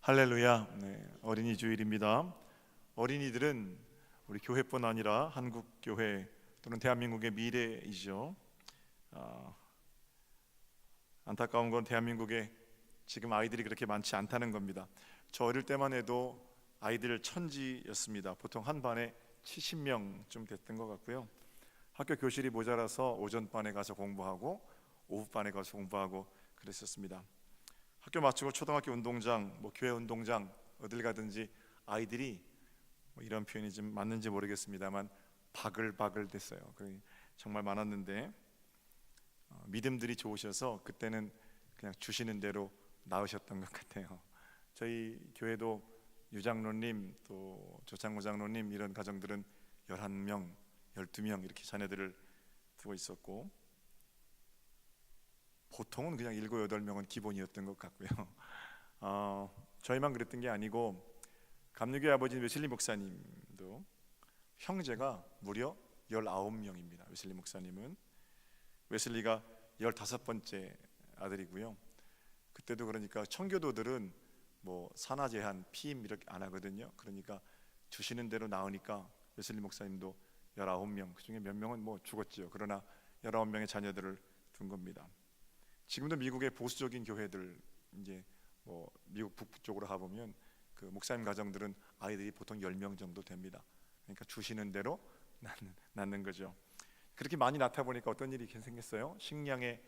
할렐루야. 어린이 주일입니다. 어린이들은 우리 교회뿐 아니라 한국 교회 또는 대한민국의 미래이죠. 안타까운 건 대한민국에 지금 아이들이 그렇게 많지 않다는 겁니다. 저 어릴 때만 해도 아이들 천지였습니다. 보통 한 반에 70명쯤 됐던 것 같고요. 학교 교실이 모자라서 오전반에 가서 공부하고 오후반에 가서 공부하고 그랬었습니다. 학교 마치고 초등학교 운동장, 교회 운동장 어딜 가든지 아이들이 이런 표현이 좀 맞는지 모르겠습니다만 바글바글 됐어요. 정말 많았는데 믿음들이 좋으셔서 그때는 그냥 주시는 대로 낳으셨던 것 같아요. 저희 교회도 유장로님 또 조창구 장로님 이런 가정들은 11명, 12명 이렇게 자녀들을 두고 있었고 보통은 그냥 7, 8명은 기본이었던 것 같고요. 저희만 그랬던 게 아니고 감리교회 아버지 웨슬리 목사님도 형제가 무려 19명입니다. 웨슬리 목사님은 웨슬리가 15번째 아들이고요. 그때도 그러니까 청교도들은 산하 제한, 피임 이렇게 안 하거든요. 그러니까 주시는 대로 낳으니까 웨슬리 목사님도 19명, 그중에 몇 명은 죽었지요. 그러나 19명의 자녀들을 둔 겁니다. 지금도 미국의 보수적인 교회들 이제 미국 북부 쪽으로 가보면 그 목사님 가정들은 아이들이 보통 10명 정도 됩니다. 그러니까 주시는 대로 낳는 거죠. 그렇게 많이 낳다 보니까 어떤 일이 생겼어요? 식량에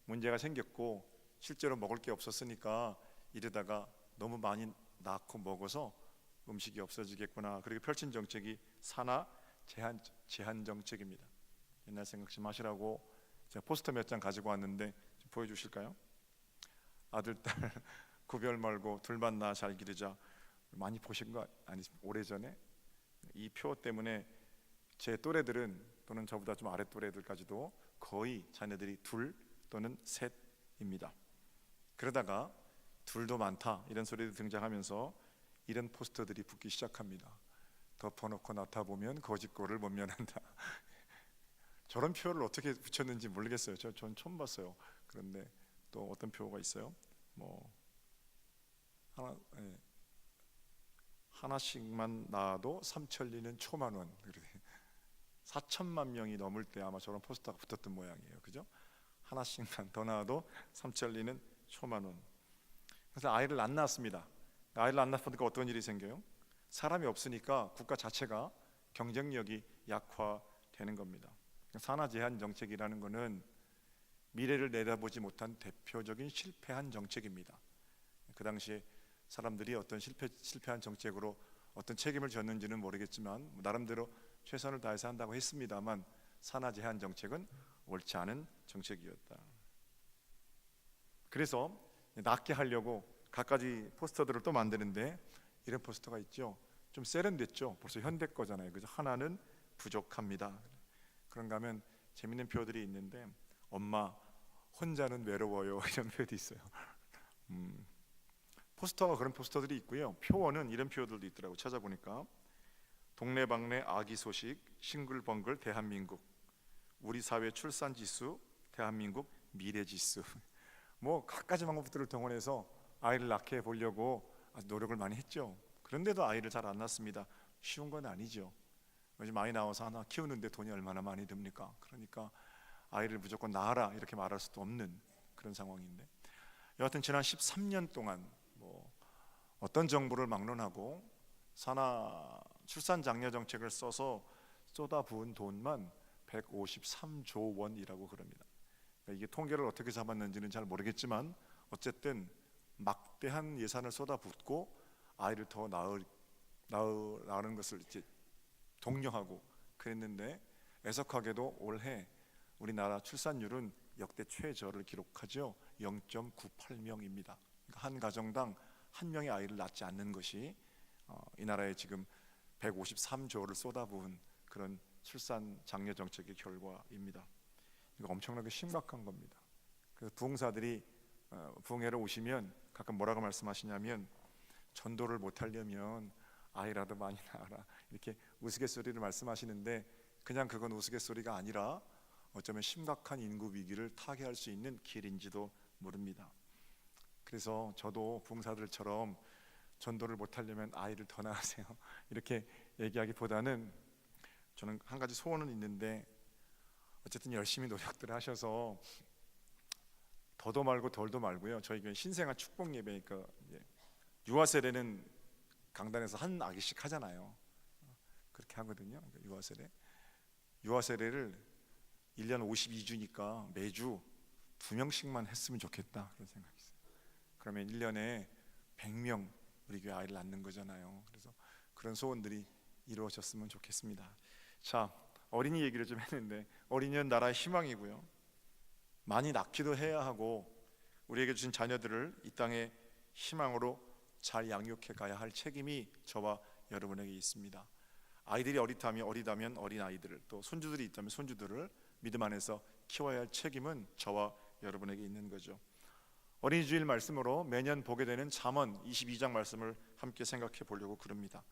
문제가 생겼고 실제로 먹을 게 없었으니까 이러다가 너무 많이 낳고 먹어서 음식이 없어지겠구나. 그리고 펼친 정책이 산하 제한 정책입니다. 옛날 생각 좀 하시라고 제가 포스터 몇 장 가지고 왔는데 좀 보여주실까요? 아들, 딸 구별 말고 둘만 낳아 잘 기르자. 많이 보신 거 아니십니까? 오래전에 이 표 때문에 제 또래들은 또는 저보다 좀 아래 또래들까지도 거의 자녀들이 둘 또는 셋입니다. 그러다가 둘도 많다 이런 소리도 등장하면서 이런 포스터들이 붙기 시작합니다. 덮어놓고 낳다 보면 거짓골을 못 면한다. 저런 표를 어떻게 붙였는지 모르겠어요. 전 처음 봤어요. 그런데 또 어떤 표가 있어요? 하나씩만 낳아도 삼천리는 초만원. 4천만 명이 넘을 때 아마 저런 포스터가 붙었던 모양이에요. 그죠? 하나씩만 더 낳아도 삼천리는 초만원. 그래서 아이를 안 낳았습니다. 아이를 안 낳으니까 어떤 일이 생겨요? 사람이 없으니까 국가 자체가 경쟁력이 약화되는 겁니다. 산하 제한 정책이라는 것은 미래를 내다보지 못한 대표적인 실패한 정책입니다. 그 당시에 사람들이 어떤 실패한 정책으로 어떤 책임을 졌는지는 모르겠지만 나름대로 최선을 다해서 한다고 했습니다만 산하 제한 정책은 옳지 않은 정책이었다. 그래서 낫게 하려고 갖가지 포스터들을 또 만드는데 이런 포스터가 있죠. 좀 세련됐죠. 벌써 현대 거잖아요. 그죠? 하나는 부족합니다. 그런가 하면 재밌는 표들이 있는데 엄마 혼자는 외로워요 이런 표도 있어요. 포스터가 그런 포스터들이 있고요. 표어는 이런 표어들도 있더라고. 찾아보니까 동네방네 아기 소식 싱글벙글 대한민국, 우리 사회 출산 지수 대한민국 미래 지수. 갖가지 방법들을 동원해서 아이를 낳게 해보려고 아주 노력을 많이 했죠. 그런데도 아이를 잘 안 낳습니다. 쉬운 건 아니죠. 많이 나와서 하나 키우는데 돈이 얼마나 많이 듭니까? 그러니까 아이를 무조건 낳아라 이렇게 말할 수도 없는 그런 상황인데 여하튼 지난 13년 동안 어떤 정부를 막론하고 산하 출산 장려 정책을 써서 쏟아부은 돈만 153조 원이라고 그럽니다. 이게 통계를 어떻게 잡았는지는 잘 모르겠지만 어쨌든 막대한 예산을 쏟아붓고 아이를 더 낳으라는 것을 이제 독려하고 그랬는데 애석하게도 올해 우리나라 출산율은 역대 최저를 기록하죠. 0.98명입니다. 그러니까 한 가정당 한 명의 아이를 낳지 않는 것이 이 나라에 지금 153조를 쏟아부은 그런 출산 장려 정책의 결과입니다. 이거 엄청나게 심각한 겁니다. 그래서 부흥사들이 부흥회를 오시면 가끔 뭐라고 말씀하시냐면 전도를 못하려면 아이라도 많이 낳아라 이렇게 우스갯소리를 말씀하시는데 그냥 그건 우스갯소리가 아니라 어쩌면 심각한 인구 위기를 타개할 수 있는 길인지도 모릅니다. 그래서 저도 부흥사들처럼 전도를 못하려면 아이를 더 낳으세요. 이렇게 얘기하기보다는 저는 한 가지 소원은 있는데, 어쨌든 열심히 노력들 하셔서 더도 말고 덜도 말고요. 저희 교회 신생아 축복 예배니까 유아 세례는 강단에서 한 아기씩 하잖아요. 그렇게 하거든요. 유아 세례를 1년 52주니까 매주 2명씩만 했으면 좋겠다, 그런 생각이 있어요. 그러면 1년에 100명 우리 교회 아이를 낳는 거잖아요. 그래서 그런 소원들이 이루어졌으면 좋겠습니다. 자, 어린이 얘기를 좀 했는데, 어린이는 나라의 희망이고요, 많이 낳기도 해야 하고, 우리에게 주신 자녀들을 이 땅의 희망으로 잘 양육해 가야 할 책임이 저와 여러분에게 있습니다. 아이들이 어리다면 어린아이들을, 또 손주들이 있다면 손주들을 믿음 안에서 키워야 할 책임은 저와 여러분에게 있는 거죠. 어린이 주일 말씀으로 매년 보게 되는 잠언 22장 말씀을 함께 생각해 보려고 그럽니다.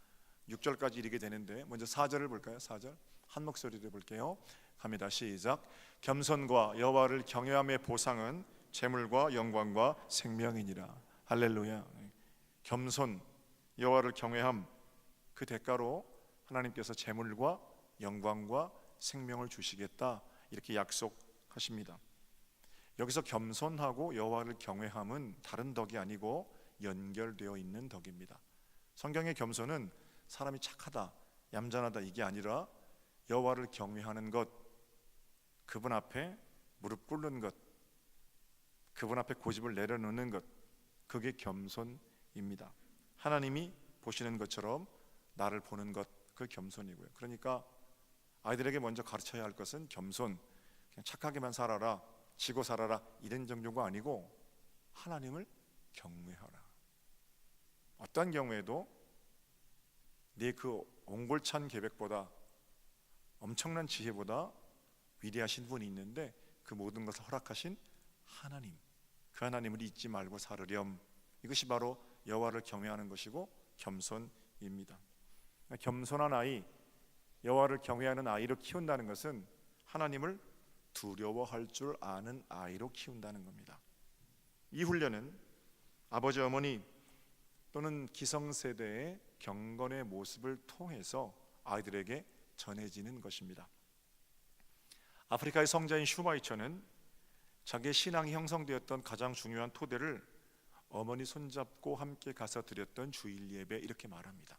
6절까지 읽게 되는데 먼저 4절을 볼까요? 4절 한 목소리로 볼게요. 갑니다. 시작. 겸손과 여호와를 경외함의 보상은 재물과 영광과 생명이니라. 할렐루야. 겸손, 여호와를 경외함, 그 대가로 하나님께서 재물과 영광과 생명을 주시겠다, 이렇게 약속하십니다. 여기서 겸손하고 여호와를 경외함은 다른 덕이 아니고 연결되어 있는 덕입니다. 성경의 겸손은 사람이 착하다, 얌전하다, 이게 아니라 여호와를 경외하는 것, 그분 앞에 무릎 꿇는 것, 그분 앞에 고집을 내려놓는 것, 그게 겸손입니다. 하나님이 보시는 것처럼 나를 보는 것, 그 겸손이고요. 그러니까 아이들에게 먼저 가르쳐야 할 것은 겸손, 그냥 착하게만 살아라, 지고 살아라, 이런 정도가 아니고 하나님을 경외하라. 어떤 경우에도 네 그 옹골찬 계획보다, 엄청난 지혜보다 위대하신 분이 있는데 그 모든 것을 허락하신 하나님, 그 하나님을 잊지 말고 살으렴. 이것이 바로 여호와를 경외하는 것이고 겸손입니다. 겸손한 아이, 여호와를 경외하는 아이를 키운다는 것은 하나님을 두려워할 줄 아는 아이로 키운다는 겁니다. 이 훈련은 아버지, 어머니 또는 기성세대의 경건의 모습을 통해서 아이들에게 전해지는 것입니다. 아프리카의 성자인 슈마이처는 자기의 신앙이 형성되었던 가장 중요한 토대를 어머니 손잡고 함께 가서 드렸던 주일 예배, 이렇게 말합니다.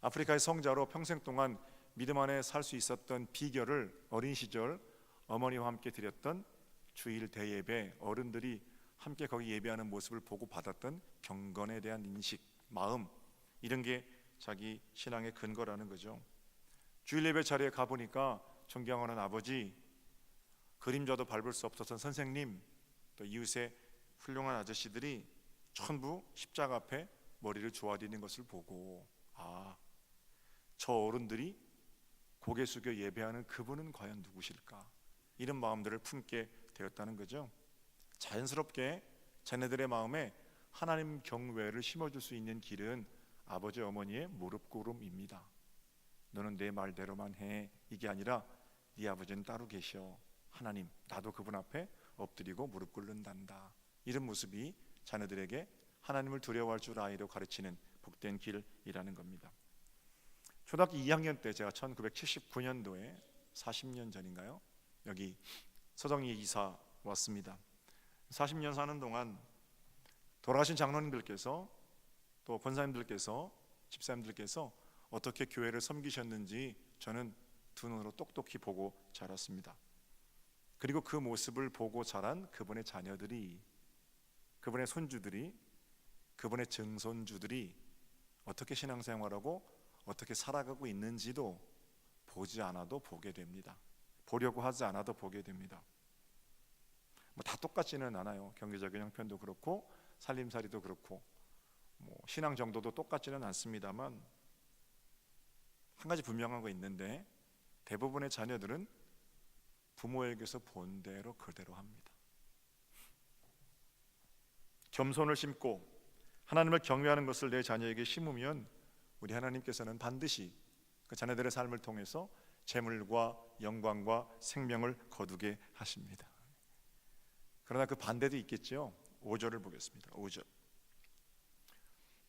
아프리카의 성자로 평생 동안 믿음 안에 살 수 있었던 비결을 어린 시절 어머니와 함께 드렸던 주일 대예배, 어른들이 함께 거기 예배하는 모습을 보고 받았던 경건에 대한 인식, 마음, 이런 게 자기 신앙의 근거라는 거죠. 주일 예배 자리에 가보니까 존경하는 아버지, 그림자도 밟을 수 없었던 선생님, 또 이웃의 훌륭한 아저씨들이 전부 십자가 앞에 머리를 조아리는 것을 보고, 아, 저 어른들이 고개 숙여 예배하는 그분은 과연 누구실까, 이런 마음들을 품게 되었다는 거죠. 자연스럽게 자녀들의 마음에 하나님 경외를 심어줄 수 있는 길은 아버지, 어머니의 무릎 꿇음입니다. 너는 내 말대로만 해, 이게 아니라 네 아버지는 따로 계셔, 하나님, 나도 그분 앞에 엎드리고 무릎 꿇는단다. 이런 모습이 자녀들에게 하나님을 두려워할 줄 아이로 가르치는 복된 길이라는 겁니다. 초등학교 2학년 때 제가 1979년도에 40년 전인가요? 여기 서정리에 이사 왔습니다. 40년 사는 동안 돌아가신 장로님들께서, 또 권사님들께서, 집사님들께서 어떻게 교회를 섬기셨는지 저는 두 눈으로 똑똑히 보고 자랐습니다. 그리고 그 모습을 보고 자란 그분의 자녀들이, 그분의 손주들이, 그분의 증손주들이 어떻게 신앙생활하고 어떻게 살아가고 있는지도 보지 않아도 보게 됩니다. 보려고 하지 않아도 보게 됩니다. 다 똑같지는 않아요. 경제적인 형편도 그렇고 살림살이도 그렇고 신앙 정도도 똑같지는 않습니다만, 한 가지 분명한 거 있는데, 대부분의 자녀들은 부모에게서 본 대로 그대로 합니다. 겸손을 심고 하나님을 경외하는 것을 내 자녀에게 심으면 우리 하나님께서는 반드시 그 자녀들의 삶을 통해서 재물과 영광과 생명을 거두게 하십니다. 그러나 그 반대도 있겠죠. 5절을 보겠습니다. 5절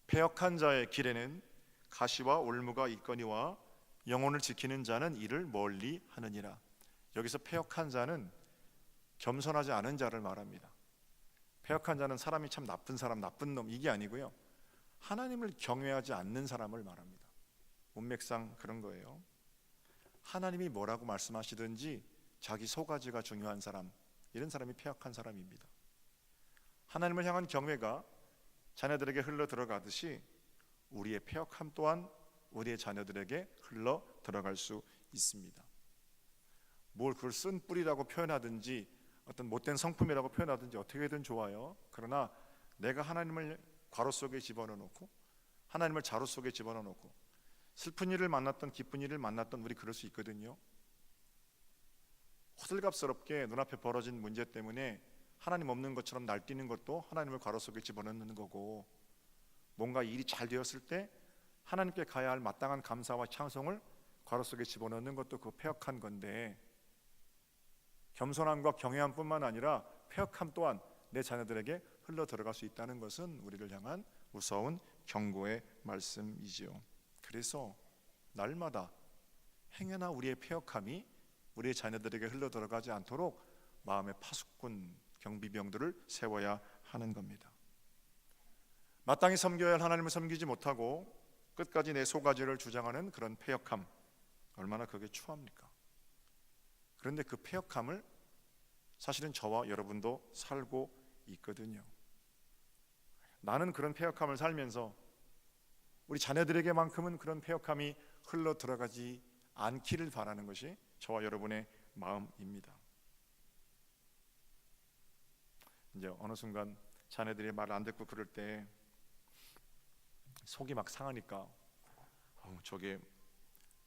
패역한 자의 길에는 가시와 올무가 있거니와 영혼을 지키는 자는 이를 멀리 하느니라. 여기서 패역한 자는 겸손하지 않은 자를 말합니다. 패역한 자는 사람이 참 나쁜 사람, 나쁜 놈 이게 아니고요, 하나님을 경외하지 않는 사람을 말합니다. 문맥상 그런 거예요. 하나님이 뭐라고 말씀하시든지 자기 소가지가 중요한 사람, 이런 사람이 패역한 사람입니다. 하나님을 향한 경외가 자녀들에게 흘러 들어가듯이 우리의 패역함 또한 우리의 자녀들에게 흘러 들어갈 수 있습니다. 뭘 그걸 쓴 뿌리라고 표현하든지 어떤 못된 성품이라고 표현하든지 어떻게든 좋아요. 그러나 내가 하나님을 괄호 속에 집어넣고 하나님을 자루 속에 집어넣고 슬픈 일을 만났던 기쁜 일을 만났던 우리 그럴 수 있거든요. 호들갑스럽게 눈앞에 벌어진 문제 때문에 하나님 없는 것처럼 날뛰는 것도 하나님을 괄호 속에 집어넣는 거고, 뭔가 일이 잘 되었을 때 하나님께 가야 할 마땅한 감사와 찬송을 괄호 속에 집어넣는 것도 그 패역한 건데, 겸손함과 경외함뿐만 아니라 패역함 또한 내 자녀들에게 흘러 들어갈 수 있다는 것은 우리를 향한 무서운 경고의 말씀이지요. 그래서 날마다 행여나 우리의 패역함이 우리의 자녀들에게 흘러 들어가지 않도록 마음의 파수꾼 경비병들을 세워야 하는 겁니다. 마땅히 섬겨야 할 하나님을 섬기지 못하고 끝까지 내 소가지를 주장하는 그런 패역함, 얼마나 그게 추합니까? 그런데 그 패역함을 사실은 저와 여러분도 살고 있거든요. 나는 그런 패역함을 살면서 우리 자녀들에게만큼은 그런 패역함이 흘러 들어가지 않기를 바라는 것이 저와 여러분의 마음입니다. 이제 어느 순간 자녀들이 말 안 듣고 그럴 때 속이 막 상하니까 저게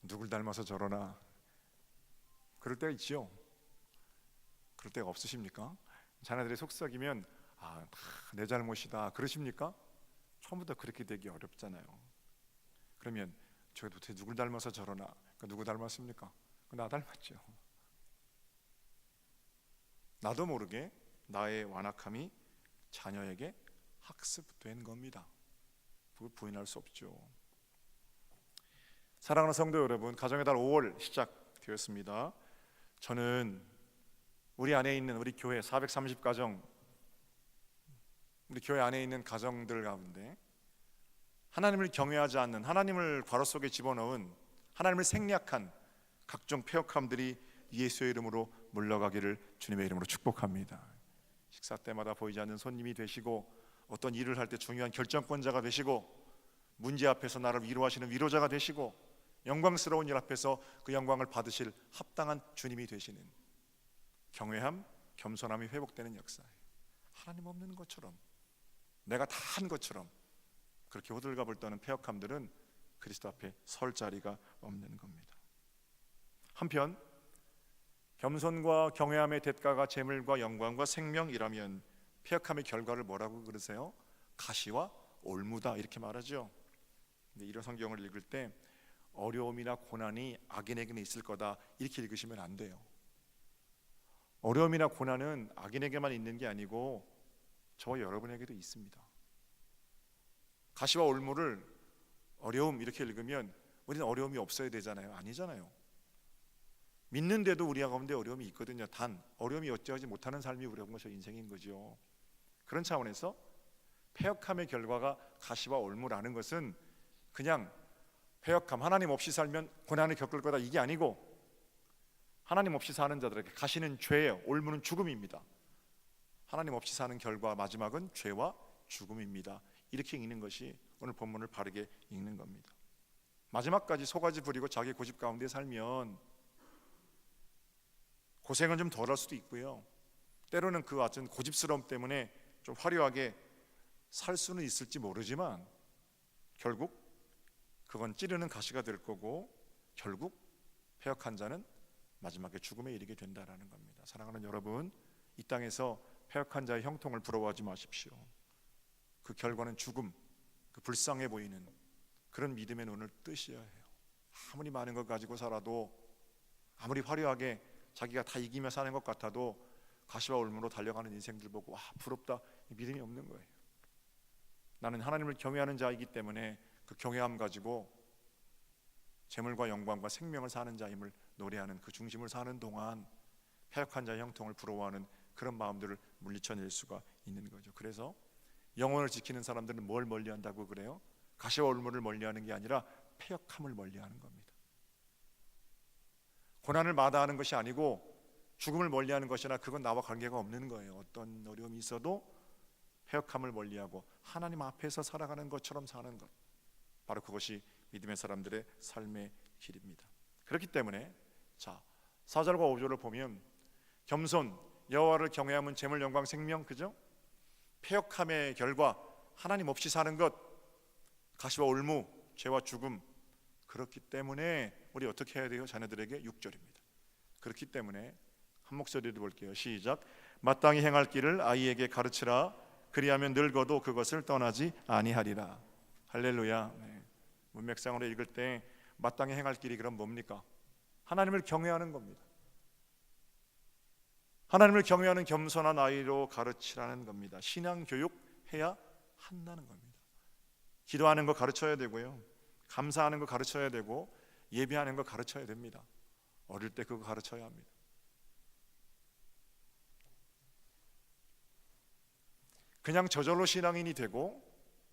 누굴 닮아서 저러나, 그럴 때가 있지요. 그럴 때가 없으십니까? 자녀들이 속삭이면 내 잘못이다 그러십니까? 처음부터 그렇게 되기 어렵잖아요. 그러면 저게 도대체 누굴 닮아서 저러나, 누구 닮았습니까? 나 닮았죠. 나도 모르게 나의 완악함이 자녀에게 학습된 겁니다. 그걸 부인할 수 없죠. 사랑하는 성도 여러분, 가정의 달 5월 시작되었습니다. 저는 우리 안에 있는 우리 교회 430가정, 우리 교회 안에 있는 가정들 가운데 하나님을 경외하지 않는, 하나님을 괄호 속에 집어넣은, 하나님을 생략한 각종 패역함들이 예수의 이름으로 물러가기를 주님의 이름으로 축복합니다. 식사 때마다 보이지 않는 손님이 되시고, 어떤 일을 할 때 중요한 결정권자가 되시고, 문제 앞에서 나를 위로하시는 위로자가 되시고, 영광스러운 일 앞에서 그 영광을 받으실 합당한 주님이 되시는 경외함, 겸손함이 회복되는 역사예요. 하나님 없는 것처럼, 내가 다 한 것처럼 그렇게 호들갑을 떠는 패역함들은 그리스도 앞에 설 자리가 없는 겁니다. 한편 겸손과 경외함의 대가가 재물과 영광과 생명이라면 패역함의 결과를 뭐라고 그러세요? 가시와 올무다 이렇게 말하죠. 근데 이런 성경을 읽을 때 어려움이나 고난이 악인에게는 있을 거다 이렇게 읽으시면 안 돼요. 어려움이나 고난은 악인에게만 있는 게 아니고 저와 여러분에게도 있습니다. 가시와 올무를 어려움 이렇게 읽으면 우리는 어려움이 없어야 되잖아요. 아니잖아요. 믿는데도 우리 가운데 어려움이 있거든요. 단 어려움이 어찌하지 못하는 삶이 우리 가운데 인생인 거죠. 그런 차원에서 패역함의 결과가 가시와 올무라는 것은 그냥 패역함, 하나님 없이 살면 고난을 겪을 거다 이게 아니고, 하나님 없이 사는 자들에게 가시는 죄예요. 올무는 죽음입니다. 하나님 없이 사는 결과 마지막은 죄와 죽음입니다. 이렇게 읽는 것이 오늘 본문을 바르게 읽는 겁니다. 마지막까지 소가지 부리고 자기 고집 가운데 살면 고생은 좀 덜할 수도 있고요, 때로는 그 어떤 고집스러움 때문에 좀 화려하게 살 수는 있을지 모르지만 결국 그건 찌르는 가시가 될 거고, 결국 패역한 자는 마지막에 죽음에 이르게 된다라는 겁니다. 사랑하는 여러분, 이 땅에서 패역한 자의 형통을 부러워하지 마십시오. 그 결과는 죽음, 그 불쌍해 보이는 그런 믿음의 눈을 뜨셔야 해요. 아무리 많은 것 가지고 살아도, 아무리 화려하게 자기가 다 이기며 사는 것 같아도 가시와 올무로 달려가는 인생들 보고 부럽다, 믿음이 없는 거예요. 나는 하나님을 경외하는 자이기 때문에 그 경외함 가지고 재물과 영광과 생명을 사는 자임을 노래하는 그 중심을 사는 동안 패역한 자의 형통을 부러워하는 그런 마음들을 물리쳐낼 수가 있는 거죠. 그래서 영혼을 지키는 사람들은 뭘 멀리한다고 그래요? 가시와 올무를 멀리하는 게 아니라 패역함을 멀리하는 겁니다. 고난을 마다하는 것이 아니고 죽음을 멀리하는 것이나 그건 나와 관계가 없는 거예요. 어떤 어려움이 있어도 패역함을 멀리하고 하나님 앞에서 살아가는 것처럼 사는 것, 바로 그것이 믿음의 사람들의 삶의 길입니다. 그렇기 때문에 자 4절과 5절을 보면 겸손, 여호와를 경외함은 재물, 영광, 생명, 그죠? 패역함의 결과 하나님 없이 사는 것, 가시와 올무, 죄와 죽음. 그렇기 때문에 우리 어떻게 해야 돼요? 자녀들에게 6절입니다. 그렇기 때문에 한 목소리로 볼게요. 시작. 마땅히 행할 길을 아이에게 가르치라. 그리하면 늙어도 그것을 떠나지 아니하리라. 할렐루야. 네. 문맥상으로 읽을 때 마땅히 행할 길이 그럼 뭡니까? 하나님을 경외하는 겁니다. 하나님을 경외하는 겸손한 아이로 가르치라는 겁니다. 신앙 교육해야 한다는 겁니다. 기도하는 거 가르쳐야 되고요, 감사하는 거 가르쳐야 되고, 예배하는 거 가르쳐야 됩니다. 어릴 때 그거 가르쳐야 합니다. 그냥 저절로 신앙인이 되고,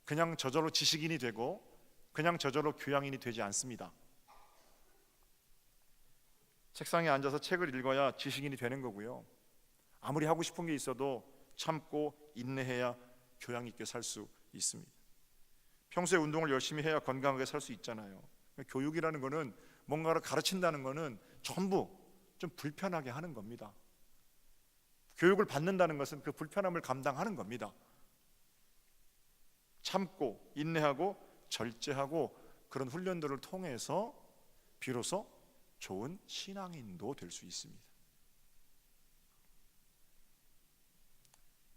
그냥 저절로 지식인이 되고, 그냥 저절로 교양인이 되지 않습니다. 책상에 앉아서 책을 읽어야 지식인이 되는 거고요, 아무리 하고 싶은 게 있어도 참고 인내해야 교양 있게 살 수 있습니다. 평소에 운동을 열심히 해야 건강하게 살 수 있잖아요. 교육이라는 거는, 뭔가를 가르친다는 거는 전부 좀 불편하게 하는 겁니다. 교육을 받는다는 것은 그 불편함을 감당하는 겁니다. 참고 인내하고 절제하고 그런 훈련들을 통해서 비로소 좋은 신앙인도 될 수 있습니다.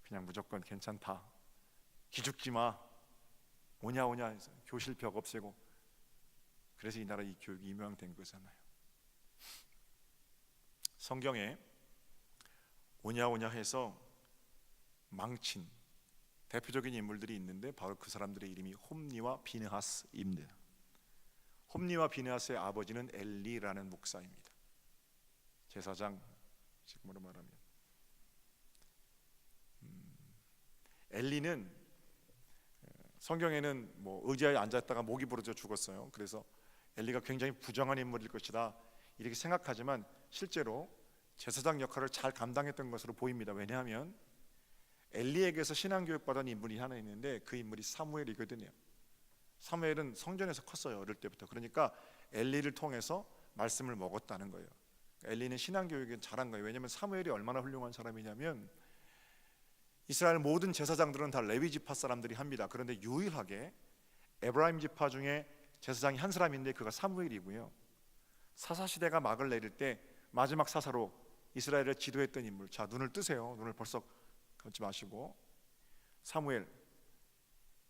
그냥 무조건 괜찮다, 기죽지 마, 오냐오냐 해서 교실 벽 없애고, 그래서 이 나라 이 교육이 임명된 거잖아요. 성경에 오냐오냐 해서 망친 대표적인 인물들이 있는데 바로 그 사람들의 이름이 홈니와 비느하스입니다. 홈니와 비느하스의 아버지는 엘리라는 목사입니다. 제사장, 지금으로 말하면 엘리는 성경에는 뭐 의자에 앉았다가 목이 부러져 죽었어요. 그래서 엘리가 굉장히 부정한 인물일 것이다 이렇게 생각하지만 실제로 제사장 역할을 잘 감당했던 것으로 보입니다. 왜냐하면 엘리에게서 신앙교육 받은 인물이 하나 있는데 그 인물이 사무엘이거든요. 사무엘은 성전에서 컸어요, 어릴 때부터. 그러니까 엘리를 통해서 말씀을 먹었다는 거예요. 엘리는 신앙교육에 잘한 거예요. 왜냐하면 사무엘이 얼마나 훌륭한 사람이냐면, 이스라엘 모든 제사장들은 다 레위 지파 사람들이 합니다. 그런데 유일하게 에브라임 지파 중에 제사장이 한 사람인데 그가 사무엘이고요, 사사시대가 막을 내릴 때 마지막 사사로 이스라엘을 지도했던 인물. 자, 눈을 뜨세요. 눈을 벌써 감지 마시고.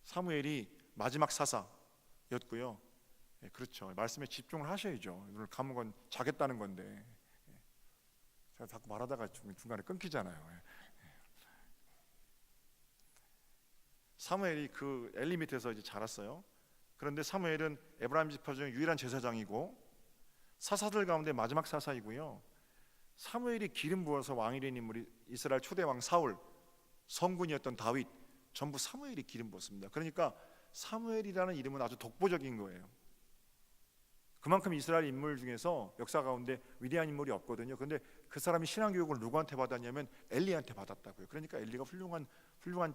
사무엘이 마지막 사사였고요. 네, 그렇죠. 말씀에 집중을 하셔야죠. 눈을 감은 건 자겠다는 건데. 제가 자꾸 말하다가 중간에 끊기잖아요. 사무엘이 그 엘리 밑에서 이제 자랐어요. 그런데 사무엘은 에브라임 지파 중에 유일한 제사장이고 사사들 가운데 마지막 사사이고요, 사무엘이 기름 부어서 왕이 된 인물이 이스라엘 초대 왕 사울, 성군이었던 다윗, 전부 사무엘이 기름 부었습니다. 그러니까 사무엘이라는 이름은 아주 독보적인 거예요. 그만큼 이스라엘 인물 중에서 역사 가운데 위대한 인물이 없거든요. 그런데 그 사람이 신앙교육을 누구한테 받았냐면 엘리한테 받았다고요. 그러니까 엘리가 훌륭한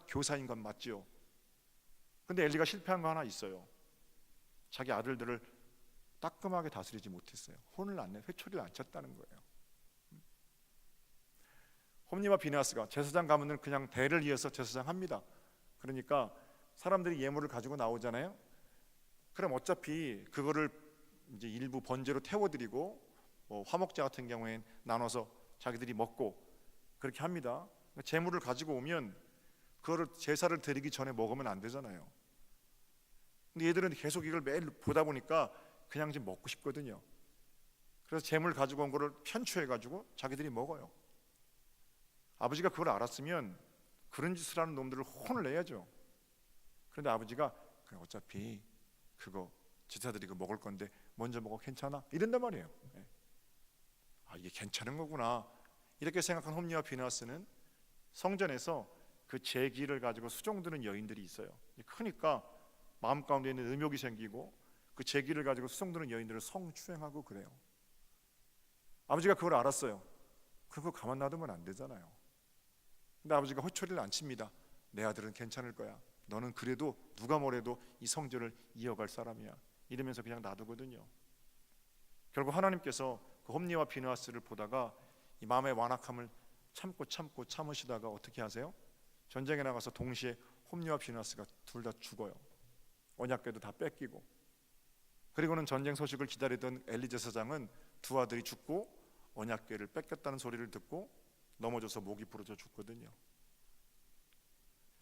교사인 건 맞죠. 그런데 엘리가 실패한 거 하나 있어요. 자기 아들들을 따끔하게 다스리지 못했어요. 혼을 안 내, 회초리를 안 쳤다는 거예요. 홈니와 비느하스가 제사장 가면은 그냥 대를 이어서 제사장 합니다. 그러니까 사람들이 예물을 가지고 나오잖아요. 그럼 어차피 그거를 이제 일부 번제로 태워드리고, 화목제 같은 경우엔 나눠서 자기들이 먹고 그렇게 합니다. 제물을 가지고 오면 그거를 제사를 드리기 전에 먹으면 안 되잖아요. 근데 얘들은 계속 이걸 매일 보다 보니까 그냥 좀 먹고 싶거든요. 그래서 제물 가지고 온 거를 편추해가지고 자기들이 먹어요. 아버지가 그걸 알았으면 그런 짓을 하는 놈들을 혼을 내야죠. 그런데 아버지가 그냥 어차피 그거 제사들이 그 먹을 건데 먼저 먹어, 괜찮아? 이런단 말이에요. 예. 아, 이게 괜찮은 거구나 이렇게 생각한 홈리와 비느하스는 성전에서 그 제기를 가지고 수종드는 여인들이 있어요. 크니까 마음 가운데 있는 의욕이 생기고 그 제기를 가지고 수종드는 여인들을 성추행하고 그래요. 아버지가 그걸 알았어요. 그거 가만 놔두면 안 되잖아요. 근데 아버지가 호초리를 안 칩니다. 내 아들은 괜찮을 거야. 너는 그래도 누가 뭐래도 이 성전을 이어갈 사람이야. 이러면서 그냥 놔두거든요. 결국 하나님께서 그 홈리와 비느하스를 보다가 이 마음의 완악함을 참으시다가 어떻게 하세요? 전쟁에 나가서 동시에 홈리와 비느하스가 둘 다 죽어요. 언약궤도 다 뺏기고. 그리고는 전쟁 소식을 기다리던 엘리 제사장은 두 아들이 죽고 언약궤를 뺏겼다는 소리를 듣고 넘어져서 목이 부러져 죽거든요.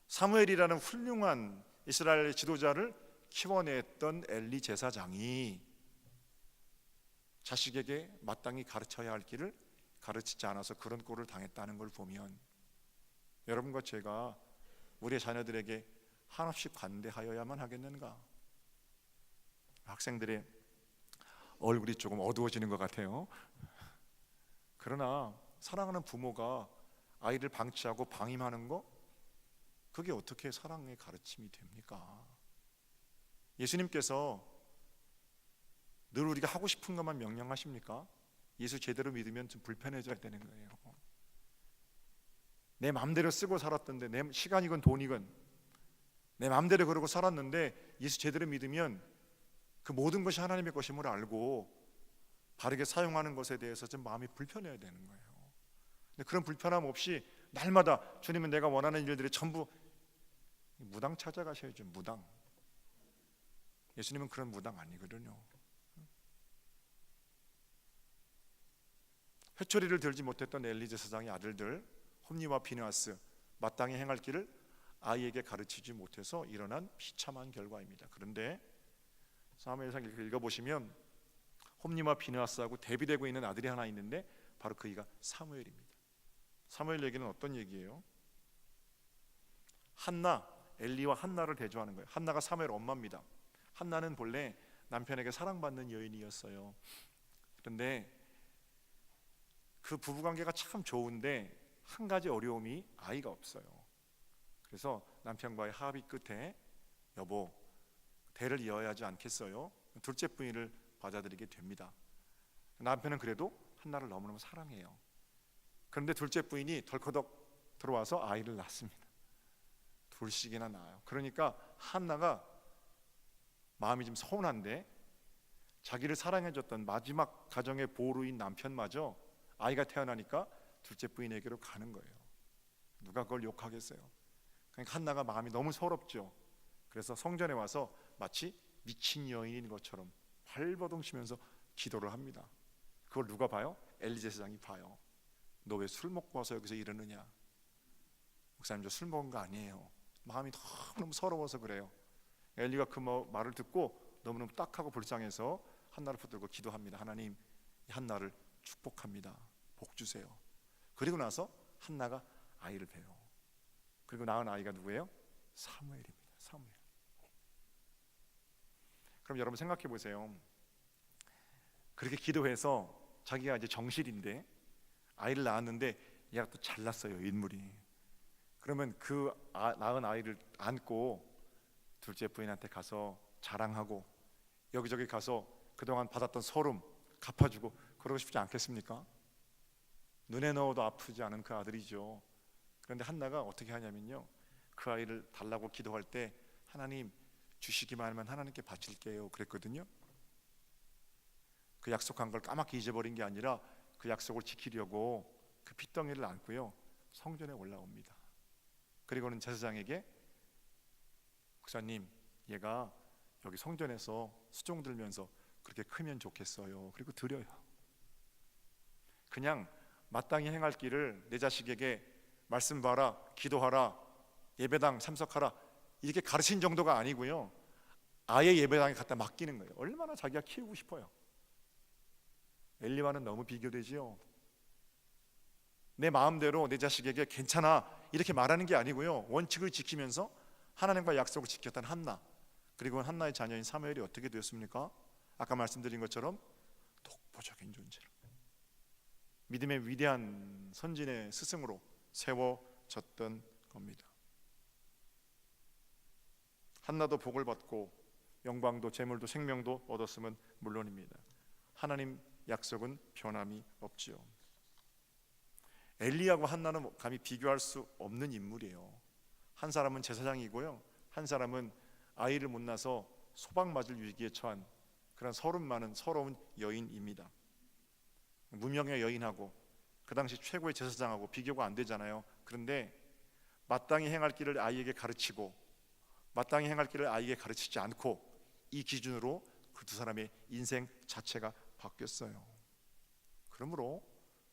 사무엘이라는 훌륭한 이스라엘 지도자를 키워냈던 엘리 제사장이 자식에게 마땅히 가르쳐야 할 길을 가르치지 않아서 그런 꼴을 당했다는 걸 보면 여러분과 제가 우리의 자녀들에게 한없이 관대하여야만 하겠는가? 학생들의 얼굴이 조금 어두워지는 것 같아요. 그러나 사랑하는 부모가 아이를 방치하고 방임하는 거, 그게 어떻게 사랑의 가르침이 됩니까? 예수님께서 늘 우리가 하고 싶은 것만 명령하십니까? 예수 제대로 믿으면 좀 불편해져야 되는 거예요. 내 마음대로 쓰고 살았던데, 내 시간이건 돈이건 내 마음대로 그러고 살았는데 예수 제대로 믿으면 그 모든 것이 하나님의 것임을 알고 바르게 사용하는 것에 대해서 좀 마음이 불편해야 되는 거예요. 근데 그런 불편함 없이 날마다 주님은 내가 원하는 일들이 전부 무당 찾아가셔야죠. 무당. 예수님은 그런 무당 아니거든요. 회초리를 들지 못했던 엘리 제사장의 아들들 홈리와 비느하스, 마땅히 행할 길을 아이에게 가르치지 못해서 일어난 비참한 결과입니다. 그런데 사무엘상 읽어보시면 홈리와 비느하스하고 대비되고 있는 아들이 하나 있는데 바로 그이가 사무엘입니다. 사무엘 얘기는 어떤 얘기예요? 한나, 엘리와 한나를 대조하는 거예요. 한나가 사무엘 엄마입니다. 한나는 본래 남편에게 사랑받는 여인이었어요. 그런데 그 부부관계가 참 좋은데 한 가지 어려움이 아이가 없어요. 그래서 남편과의 합의 끝에 여보, 대를 이어야 하지 않겠어요? 둘째 부인을 받아들이게 됩니다. 남편은 그래도 한나를 너무너무 사랑해요. 그런데 둘째 부인이 덜커덕 들어와서 아이를 낳습니다. 둘씩이나 낳아요. 그러니까 한나가 마음이 좀 서운한데 자기를 사랑해줬던 마지막 가정의 보루인 남편마저 아이가 태어나니까 둘째 부인에게로 가는 거예요. 누가 그걸 욕하겠어요? 그러니까 한나가 마음이 너무 서럽죠. 그래서 성전에 와서 마치 미친 여인인 것처럼 발버둥 치면서 기도를 합니다. 그걸 누가 봐요? 엘리 제사장이 봐요. 너 왜 술 먹고 와서 여기서 이러느냐? 목사님, 저 술 먹은 거 아니에요. 마음이 너무너무 서러워서 그래요. 엘리가 그 말을 듣고 너무너무 딱하고 불쌍해서 한나를 붙들고 기도합니다. 하나님, 한나를 축복합니다. 복 주세요. 그리고 나서 한나가 아이를 배요. 그리고 낳은 아이가 누구예요? 사무엘입니다. 사무엘. 그럼 여러분 생각해 보세요. 그렇게 기도해서 자기가 이제 정실인데 아이를 낳았는데 얘가 또 잘났어요, 인물이. 그러면 그 낳은 아이를 안고 둘째 부인한테 가서 자랑하고 여기저기 가서 그동안 받았던 서름 갚아주고 그러고 싶지 않겠습니까? 눈에 넣어도 아프지 않은 그 아들이죠. 그런데 한나가 어떻게 하냐면요, 그 아이를 달라고 기도할 때 하나님 주시기만 하면 하나님께 바칠게요 그랬거든요. 그 약속한 걸 까맣게 잊어버린 게 아니라 그 약속을 지키려고 그 핏덩이를 안고요 성전에 올라옵니다. 그리고는 제사장에게 목사님, 얘가 여기 성전에서 수종 들면서 그렇게 크면 좋겠어요. 그리고 드려요. 그냥 마땅히 행할 길을 내 자식에게 말씀 봐라, 기도하라, 예배당 참석하라 이렇게 가르친 정도가 아니고요, 아예 예배당에 갖다 맡기는 거예요. 얼마나 자기가 키우고 싶어요. 엘리와는 너무 비교되지요. 내 마음대로 내 자식에게 괜찮아 이렇게 말하는 게 아니고요, 원칙을 지키면서 하나님과 약속을 지켰던 한나, 그리고 한나의 자녀인 사무엘이 어떻게 되었습니까? 아까 말씀드린 것처럼 독보적인 존재로 믿음의 위대한 선진의 스승으로 세워졌던 겁니다. 한나도 복을 받고 영광도 재물도 생명도 얻었으면 물론입니다. 하나님 약속은 변함이 없지요. 엘리야와 한나는 감히 비교할 수 없는 인물이에요. 한 사람은 제사장이고요, 한 사람은 아이를 못 낳아서 소박 맞을 위기에 처한 그런 서름 많은 서러운 여인입니다. 무명의 여인하고 그 당시 최고의 제사장하고 비교가 안 되잖아요. 그런데 마땅히 행할 길을 아이에게 가르치고 마땅히 행할 길을 아이에게 가르치지 않고 이 기준으로 그 두 사람의 인생 자체가 바뀌었어요. 그러므로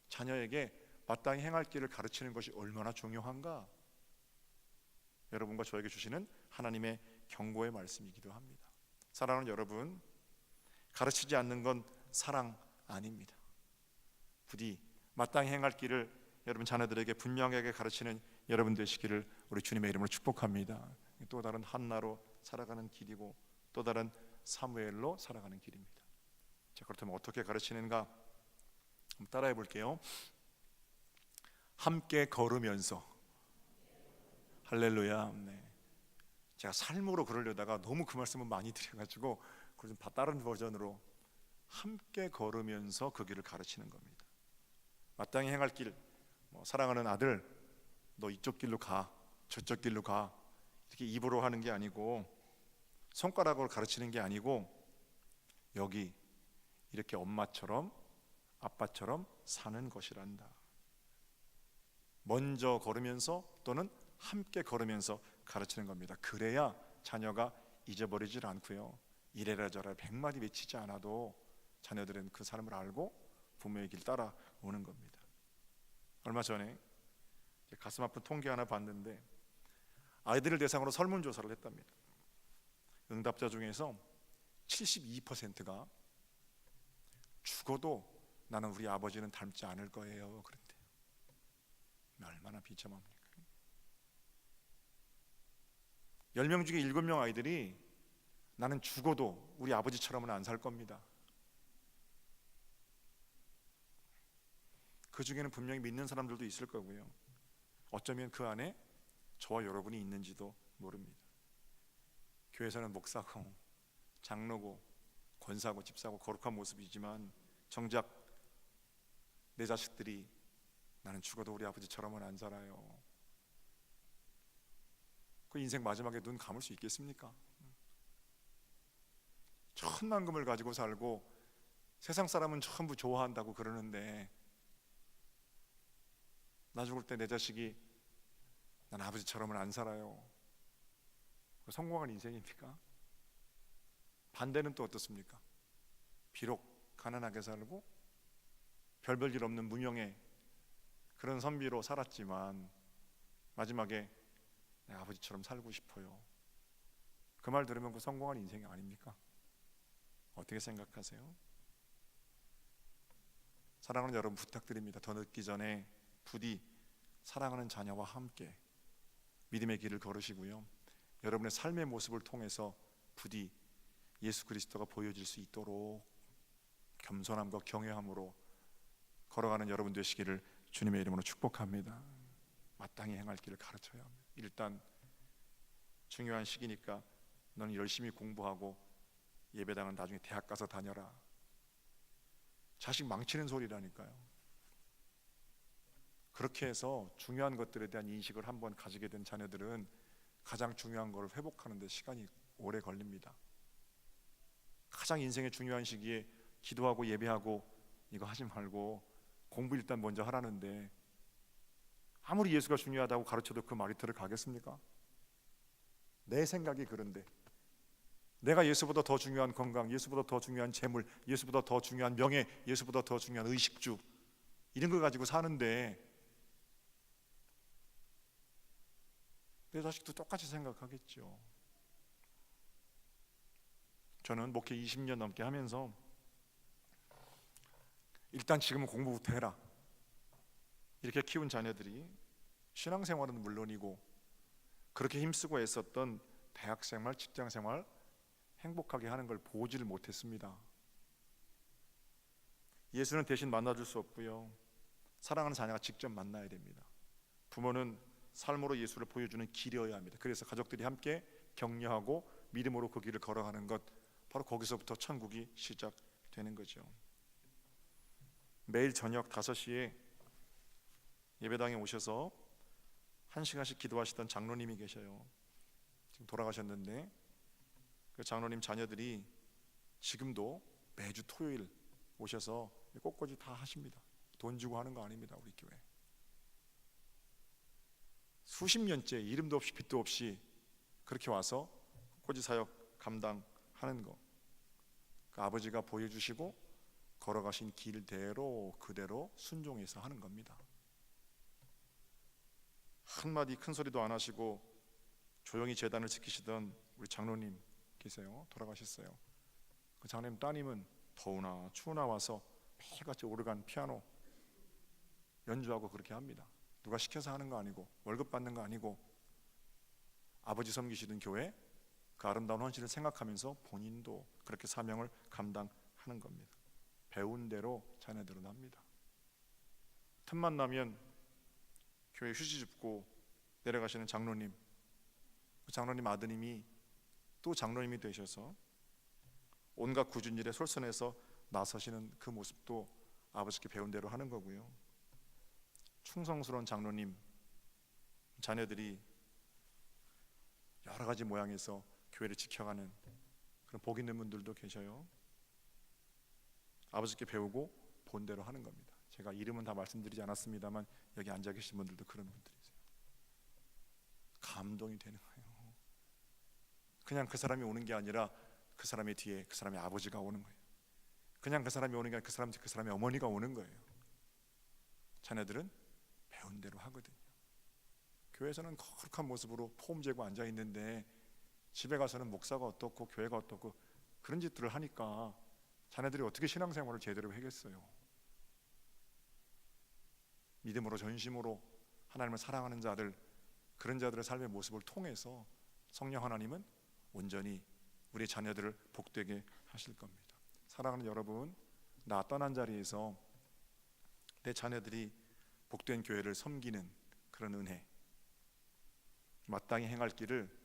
자녀에게 마땅히 행할 길을 가르치는 것이 얼마나 중요한가, 여러분과 저에게 주시는 하나님의 경고의 말씀이기도 합니다. 사랑하는 여러분, 가르치지 않는 건 사랑 아닙니다. 부디 마땅히 행할 길을 여러분 자녀들에게 분명하게 가르치는 여러분 되시기를 우리 주님의 이름으로 축복합니다. 또 다른 한나로 살아가는 길이고 또 다른 사무엘로 살아가는 길입니다. 자, 그렇다면 어떻게 가르치는가 한번 따라해 볼게요. 함께 걸으면서. 할렐루야. 네. 제가 삶으로 그러려다가 너무 그 말씀을 많이 드려가지고 그래서 다른 버전으로 함께 걸으면서 그 길을 가르치는 겁니다. 마땅히 행할 길, 사랑하는 아들 너 이쪽 길로 가, 저쪽 길로 가, 이렇게 입으로 하는 게 아니고 손가락으로 가르치는 게 아니고 여기 이렇게 엄마처럼 아빠처럼 사는 것이란다. 먼저 걸으면서 또는 함께 걸으면서 가르치는 겁니다. 그래야 자녀가 잊어버리질 않고요, 이래라 저래라 100마디 외치지 않아도 자녀들은 그 사람을 알고 부모의 길 따라오는 겁니다. 얼마 전에 가슴 아픈 통계 하나 봤는데 아이들을 대상으로 설문조사를 했답니다. 응답자 중에서 72%가 죽어도 나는 우리 아버지는 닮지 않을 거예요 그랬대요. 얼마나 비참합니까? 10명 중에 7명 아이들이 나는 죽어도 우리 아버지처럼은 안 살 겁니다. 그 중에는 분명히 믿는 사람들도 있을 거고요, 어쩌면 그 안에 저와 여러분이 있는지도 모릅니다. 교회에서는 목사고 장로고 권사고 집사고 거룩한 모습이지만 정작 내 자식들이 나는 죽어도 우리 아버지처럼은 안 살아요, 그 인생 마지막에 눈 감을 수 있겠습니까? 천만금을 가지고 살고 세상 사람은 전부 좋아한다고 그러는데 나 죽을 때 내 자식이 난 아버지처럼은 안 살아요, 성공한 인생입니까? 반대는 또 어떻습니까? 비록 가난하게 살고 별 볼 일 없는 무명의 그런 선비로 살았지만 마지막에 내 아버지처럼 살고 싶어요, 그 말 들으면 그 성공한 인생이 아닙니까? 어떻게 생각하세요? 사랑하는 여러분, 부탁드립니다. 더 늦기 전에 부디 사랑하는 자녀와 함께 믿음의 길을 걸으시고요, 여러분의 삶의 모습을 통해서 부디 예수 그리스도가 보여질 수 있도록 겸손함과 경외함으로 걸어가는 여러분 되시기를 주님의 이름으로 축복합니다. 마땅히 행할 길을 가르쳐야 합니다. 일단 중요한 시기니까 너는 열심히 공부하고 예배당은 나중에 대학 가서 다녀라. 자식 망치는 소리라니까요. 그렇게 해서 중요한 것들에 대한 인식을 한번 가지게 된 자녀들은 가장 중요한 걸 회복하는 데 시간이 오래 걸립니다. 가장 인생의 중요한 시기에 기도하고 예배하고 이거 하지 말고 공부 일단 먼저 하라는데 아무리 예수가 중요하다고 가르쳐도 그 말이 들어가겠습니까? 내 생각이 그런데 내가 예수보다 더 중요한 건강, 예수보다 더 중요한 재물, 예수보다 더 중요한 명예, 예수보다 더 중요한 의식주 이런 걸 가지고 사는데 내 자식도 똑같이 생각하겠죠. 저는 목회 20년 넘게 하면서 일단 지금은 공부부터 해라 이렇게 키운 자녀들이 신앙생활은 물론이고 그렇게 힘쓰고 애썼던 대학생활, 직장생활 행복하게 하는 걸 보지를 못했습니다. 예수는 대신 만나줄 수 없고요, 사랑하는 자녀가 직접 만나야 됩니다. 부모는 삶으로 예수를 보여주는 길이어야 합니다. 그래서 가족들이 함께 격려하고 믿음으로 그 길을 걸어가는 것, 바로 거기서부터 천국이 시작되는 거죠. 매일 저녁 5시에 예배당에 오셔서 1시간씩 기도하시던 장로님이 계셔요. 지금 돌아가셨는데 그 장로님 자녀들이 지금도 매주 토요일 오셔서 꽃꽂이 다 하십니다. 돈 주고 하는 거 아닙니다. 우리 교회 수십 년째 이름도 없이 빛도 없이 그렇게 와서 꽃꽂이 사역 감당하는 거, 그 아버지가 보여주시고 걸어가신 길대로 그대로 순종해서 하는 겁니다. 한마디 큰 소리도 안 하시고 조용히 제단을 지키시던 우리 장로님 계세요. 돌아가셨어요. 그 장로님 따님은 더우나 추우나 와서 매일같이 오르간 피아노 연주하고 그렇게 합니다. 누가 시켜서 하는 거 아니고 월급 받는 거 아니고 아버지 섬기시던 교회 그 아름다운 헌신을 생각하면서 본인도 그렇게 사명을 감당하는 겁니다. 배운 대로 자녀들은 합니다. 틈만 나면 교회 휴지 줍고 내려가시는 장로님, 그 장로님 아드님이 또 장로님이 되셔서 온갖 굳은 일에 솔선해서 나서시는 그 모습도 아버지께 배운 대로 하는 거고요. 충성스러운 장로님 자녀들이 여러 가지 모양에서 교회를 지켜가는 그런 복 있는 분들도 계셔요. 아버지께 배우고 본 대로 하는 겁니다. 제가 이름은 다 말씀드리지 않았습니다만 여기 앉아 계신 분들도 그런 분들이세요. 감동이 되는 거예요. 그냥 그 사람이 오는 게 아니라 그 사람의 뒤에 그 사람의 아버지가 오는 거예요. 그냥 그 사람이 오는 게 아니라 그 사람의 어머니가 오는 거예요. 자녀들은 배운 대로 하거든요. 교회에서는 거룩한 모습으로 폼 재고 앉아 있는데 집에 가서는 목사가 어떻고 교회가 어떻고 그런 짓들을 하니까 자녀들이 어떻게 신앙생활을 제대로 하겠어요. 믿음으로 전심으로 하나님을 사랑하는 자들, 그런 자들의 삶의 모습을 통해서 성령 하나님은 온전히 우리 자녀들을 복되게 하실 겁니다. 사랑하는 여러분, 나 떠난 자리에서 내 자녀들이 복된 교회를 섬기는 그런 은혜, 마땅히 행할 길을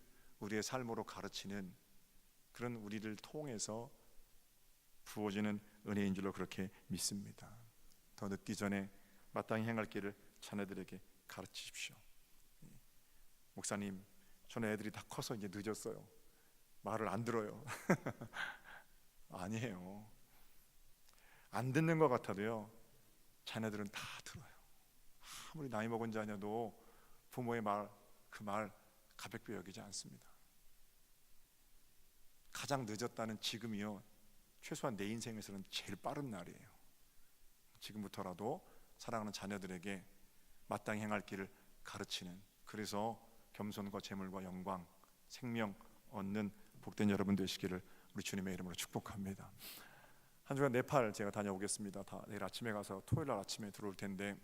우리의 삶으로 가르치는 그런 우리를 통해서 부어지는 은혜인 줄로 그렇게 믿습니다. 더 늦기 전에 마땅히 행할 길을 자녀들에게 가르치십시오. 목사님, 저는 애들이 다 커서 이제 늦었어요. 말을 안 들어요. 아니에요. 안 듣는 것 같아도요, 자녀들은 다 들어요. 아무리 나이 먹은 자녀도 부모의 말, 그 말 가볍게 여기지 않습니다. 가장 늦었다는 지금이요, 최소한 내 인생에서는 제일 빠른 날이에요. 지금부터라도 사랑하는 자녀들에게 마땅히 행할 길을 가르치는, 그래서 겸손과 재물과 영광, 생명 얻는 복된 여러분 되시기를 우리 주님의 이름으로 축복합니다. 한 주간 네팔 제가 다녀오겠습니다. 내일 아침에 가서 토요일 날 아침에 들어올 텐데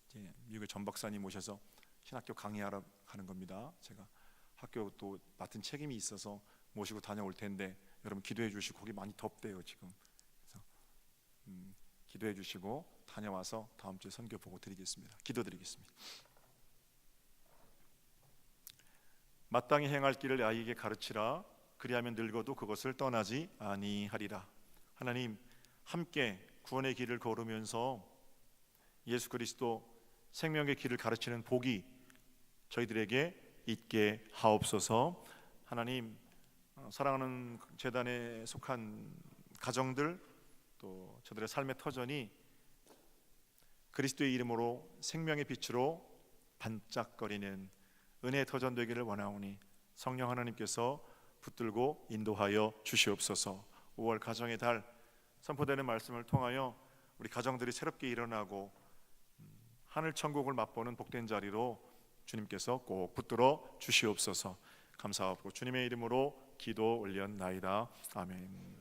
이제 미국의 전 박사님 오셔서 신학교 강의하러 가는 겁니다. 제가 학교 또 맡은 책임이 있어서 모시고 다녀올 텐데 여러분 기도해 주시고, 거기 많이 덥대요 지금. 그래서 기도해 주시고 다녀와서 다음 주에 선교 보고 드리겠습니다. 기도드리겠습니다. 마땅히 행할 길을 아이에게 가르치라. 그리하면 늙어도 그것을 떠나지 아니하리라. 하나님, 함께 구원의 길을 걸으면서 예수 그리스도 생명의 길을 가르치는 복이 저희들에게 있게 하옵소서. 하나님, 사랑하는 재단에 속한 가정들, 또 저들의 삶의 터전이 그리스도의 이름으로 생명의 빛으로 반짝거리는 은혜의 터전 되기를 원하오니 성령 하나님께서 붙들고 인도하여 주시옵소서. 5월 가정의 달 선포되는 말씀을 통하여 우리 가정들이 새롭게 일어나고 하늘 천국을 맛보는 복된 자리로 주님께서 꼭 붙들어 주시옵소서. 감사하고 주님의 이름으로 기도 올렸나이다. 아멘.